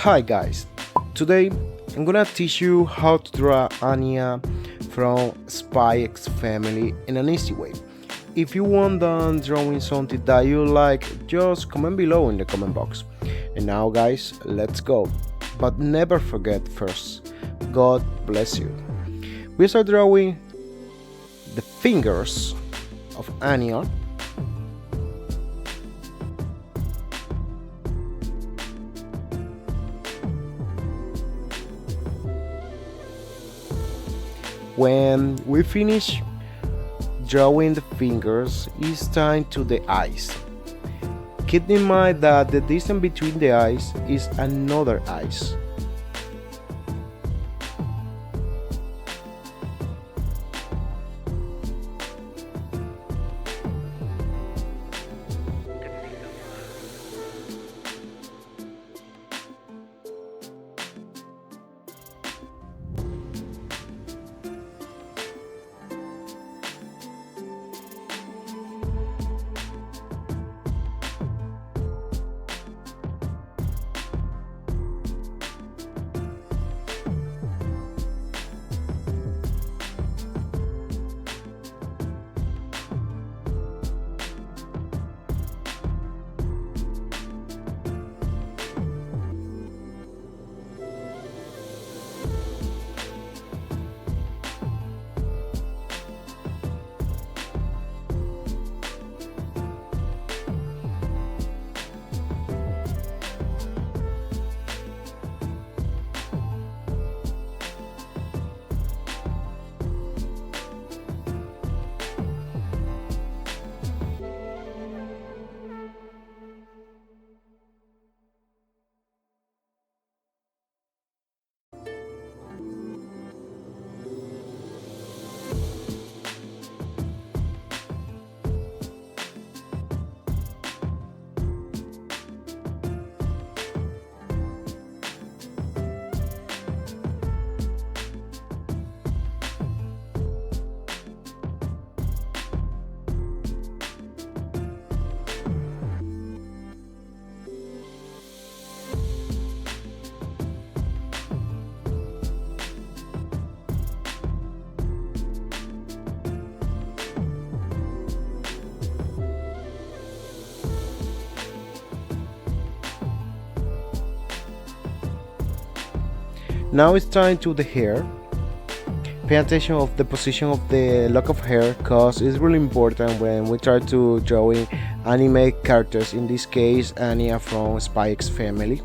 Hi guys, today I'm gonna teach you how to draw Anya from Spy X family in an easy way. If you want done drawing something that you like, just comment below in the comment box. And now guys, let's go. But never forget first, God bless you. We start drawing the fingers of Anya. When we finish drawing the fingers, it's time to the eyes. Keep in mind that the distance between the eyes is another eyes. Now it's time to the hair. Pay attention of the position of the lock of hair, cause it's really important when we try to drawing anime characters, in this case Anya from Spy X family.